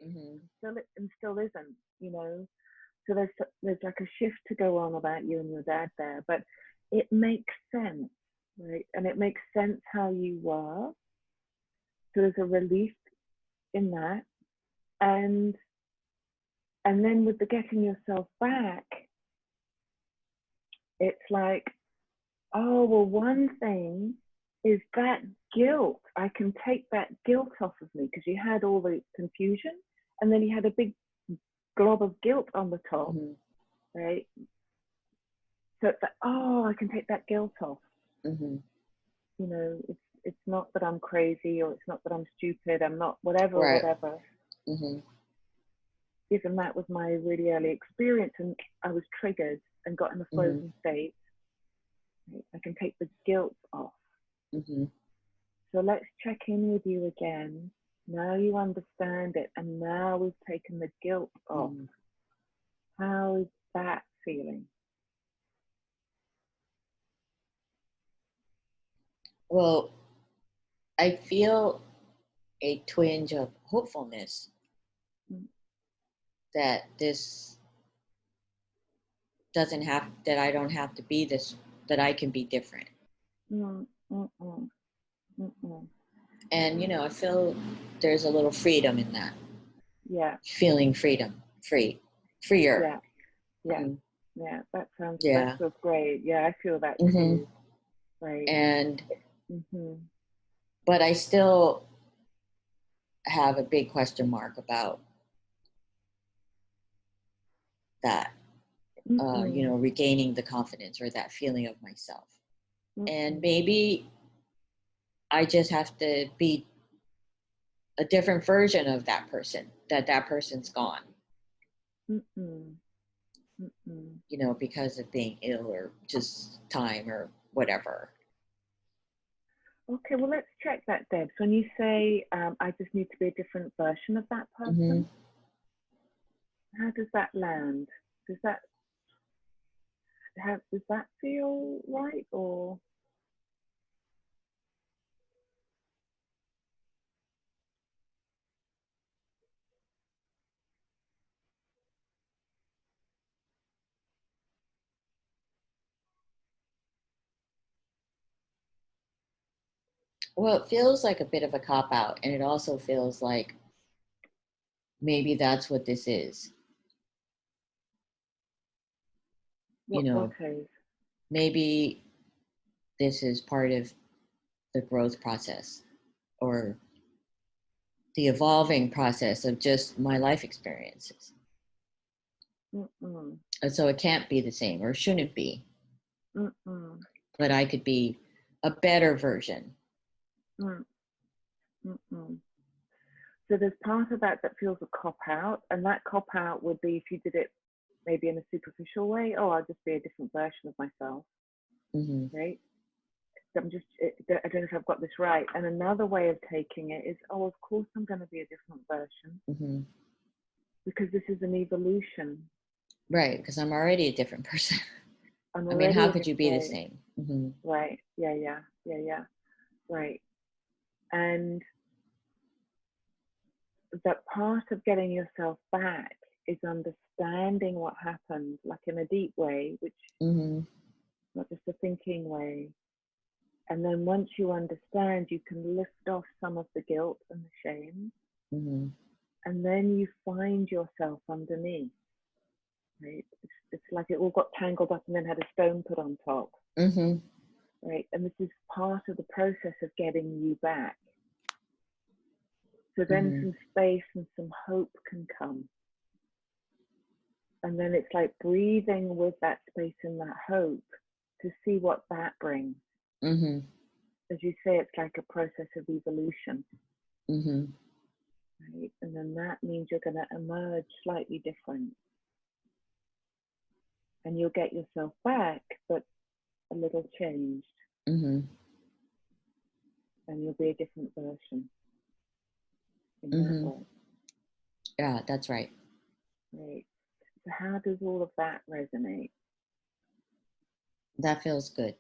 Mm-hmm. And still isn't, you know. So there's like a shift to go on about you and your dad there, but it makes sense, right? And it makes sense how you were. So there's a relief in that, and then with the getting yourself back, it's like, oh well, one thing is that guilt. I can take that guilt off of me because you had all the confusion, and then you had a big glob of guilt on the top, Mm-hmm. right? So it's like, oh, I can take that guilt off. Mm-hmm. You know, it's not that I'm crazy, or it's not that I'm stupid, I'm not whatever or Right. whatever. Mm-hmm. Given that was my really early experience, and I was triggered and got in a Mm-hmm. frozen state, right? I can take the guilt off. Mm-hmm. So let's check in with you again. Now you understand it, and now we've taken the guilt off. Mm-hmm. How is that feeling? Well, I feel a twinge of hopefulness Mm, that this doesn't have, that I don't have to be this, that I can be different. mm, mm, mm, mm, mm. And, I feel there's a little freedom in that. Yeah, Feeling freer. yeah, yeah, Mhm. yeah. That Yeah. feels great. Yeah, I feel that Hmm. too. Right. And, Mhm. but I still have a big question mark about that, Mm-mm. regaining the confidence or that feeling of myself. And Mm-mm. maybe I just have to be a different version of that person, that person's gone, Mm-mm. Mm-mm. because of being ill or just time or whatever. Okay, well, let's check that, Debs. When you say, I just need to be a different version of that Mm-hmm. person, how does that land? Does that does that feel right, or? Well, it feels like a bit of a cop out, and it also feels like maybe that's what this is. You What know, is? maybe this is part of the growth process or the evolving process of just my life experiences. Mm-mm. And so it can't be the same or shouldn't be, Mm-mm. but I could be a better version. Mm. Mm-mm. So there's part of that that feels a cop out, and that cop out would be if you did it maybe in a superficial way. Oh, I'll just be a different version of myself, Mm-hmm. right? I don't know if I've got this right. And another way of taking it is, oh, of course I'm going to be a different version Mm-hmm. because this is an evolution. Right, because I'm already a different person. I'm I mean, how already a could different, you be the right, same? Mm-hmm. right, yeah, yeah, yeah, yeah, right. And that part of getting yourself back is understanding what happened, like in a deep way, which Mm-hmm. not just a thinking way. And then once you understand, you can lift off some of the guilt and the shame, Mm-hmm. and then you find yourself underneath. Right? It's like it all got tangled up and then had a stone put on top. Mm-hmm. Right? And this is part of the process of getting you back. So then Mm-hmm. some space and some hope can come. And then it's like breathing with that space and that hope to see what that brings. Mm-hmm. As you say, it's like a process of evolution. Mm-hmm. Right? And then that means you're going to emerge slightly different. And you'll get yourself back, but a little changed. Mm-hmm. And you'll be a different version in that Mm-hmm. way. Yeah, that's right. Right. So how does all of that resonate? That feels good.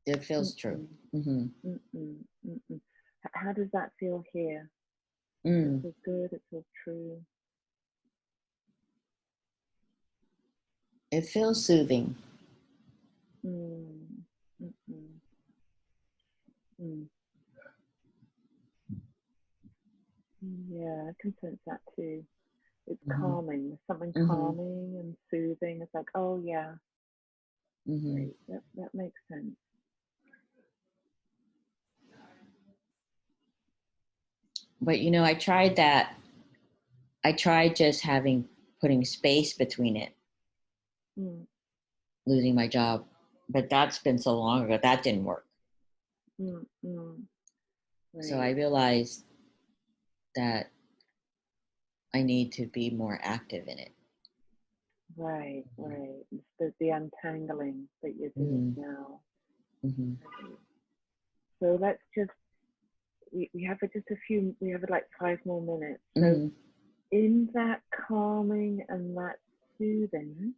It feels true. Mm-mm, Mm-hmm. mm-mm, mm-mm. How does that feel here? It Mm. feels good. It feels true. It feels soothing. Mm. Mm-mm. Mm. Yeah, I can sense that too. It's Mm-hmm. calming. There's something Mm-hmm. calming and soothing. It's like, oh yeah, Mm-hmm. right. That makes sense. But I tried that. I tried just putting space between it, Mm. losing my job. But that's been so long ago. That didn't work. Mm. Mm. So I Right. realized that I need to be more active in it. Right. Right. It's the untangling that you're doing Mm-hmm. now. Mm-hmm. Right. So let's just we have just a few. We have like 5 more minutes. So Mm-hmm. in that calming and that soothing,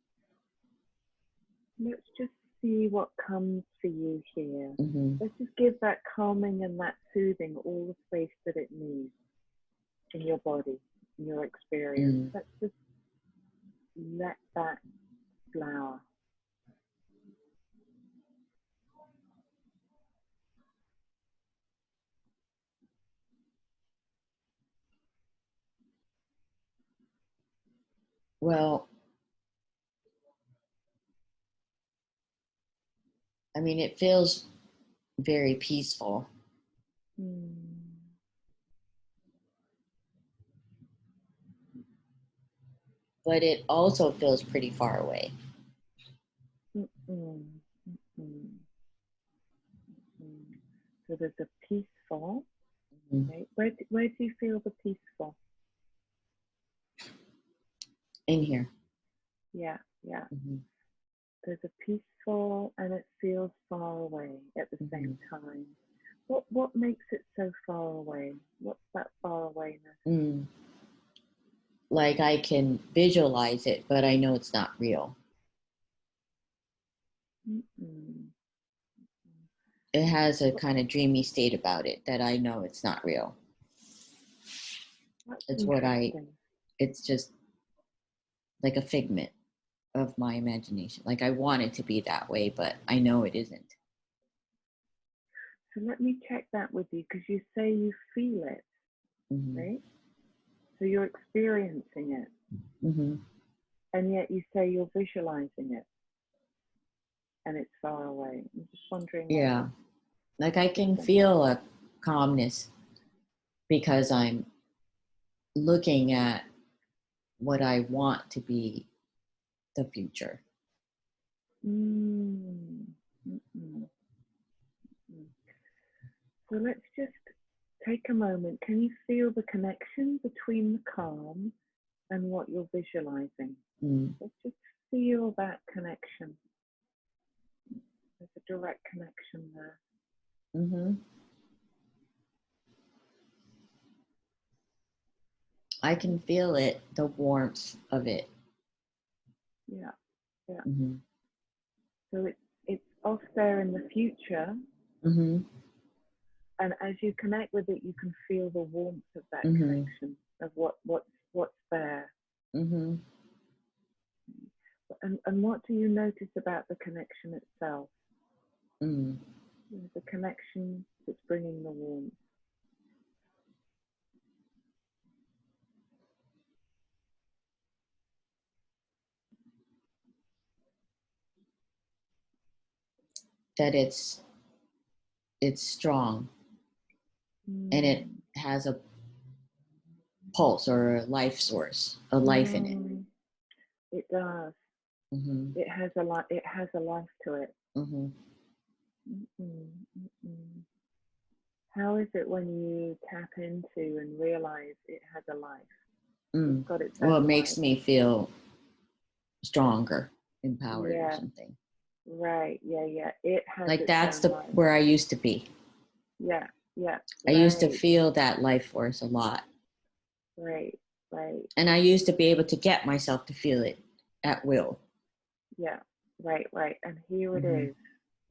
let's just see what comes for you here. Mm-hmm. Let's just give that calming and that soothing all the space that it needs in your body, in your experience. Mm. Let's just let that flower. Well, I mean, it feels very peaceful, Mm. but it also feels pretty far away. Mm-mm. Mm-mm. Mm. So there's a peaceful, Mm. right? Where do you feel the peaceful? In here. Yeah, yeah. Mm-hmm. There's a peaceful and it feels far away at the Mm-hmm. same time. What makes it so far away? What's that far awayness? Mm. Like I can visualize it, but I know it's not real. Mm-mm. It has a kind of dreamy state about it that I know it's not real. That's It's what interesting. it's just like a figment of my imagination. Like I want it to be that way, but I know it isn't. So let me check that with you because you say you feel it, Mm-hmm. right? So you're experiencing it, Mm-hmm. and yet you say you're visualizing it, and it's far away. I'm just wondering why Yeah. that's Like I can different. feel a calmness because I'm looking at what I want to be the future. Mm. Mm-mm. Mm. So let's just take a moment. Can you feel the connection between the calm and what you're visualizing? Mm. Let's just feel that connection. There's a direct connection there. Mm-hmm. I can feel it, the warmth of it. Yeah, yeah. Mm-hmm. So it's off there in the future, Mm-hmm. and as you connect with it, you can feel the warmth of that Mm-hmm. connection of what's there. Mm-hmm. And what do you notice about the connection itself? Mm. The connection that's bringing the warmth. That it's strong and it Mm. has a pulse or a life source, a life in it. Mm. It does. Mm-hmm. It has a life. It has a life to it. Mm-hmm. Mm-mm, mm-mm. How is it when you tap into and realize it has a life? It's Mm. got its Well, it own makes life. me feel stronger, empowered, or Yeah, something. right. Yeah, yeah. It has Like its that's own the life. where I used to be. Yeah, yeah. I used to Right, feel that life force a lot, right, right. and I used to be able to get myself to feel it at will. Yeah, right, right. And here it Mm-hmm. is,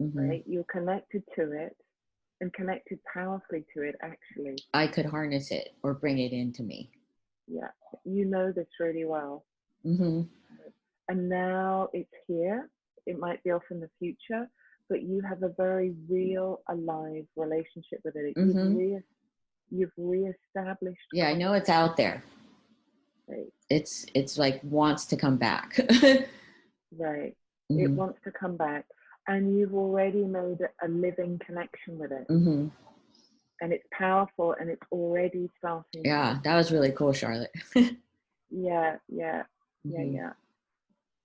Mm-hmm. right? You're connected to it, and connected powerfully to it, actually. I could harness it or bring it into me. Yeah, you know this really well. Mm-hmm. And now it's here. It might be off in the future, but you have a very real, alive relationship with it. Mm-hmm. You've reestablished. Yeah, I know it's out there. Right. It's like wants to come back. Right. It Mm-hmm. wants to come back, and you've already made a living connection with it. Mm-hmm. And it's powerful, and it's already starting. Yeah, that was really cool, Charlotte. Yeah, yeah, yeah, Mm-hmm. yeah.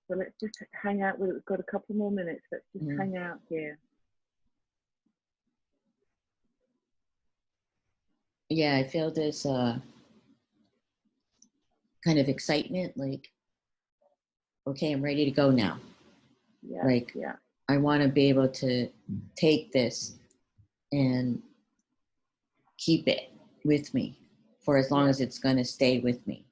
So let's just hang out with it. We've got a couple more minutes. Let's just Mm-hmm. hang out here. Yeah, I feel this kind of excitement, like, okay, I'm ready to go now. Yeah, Like, yeah, I want to be able to take this and keep it with me for as long yeah, as it's going to stay with me.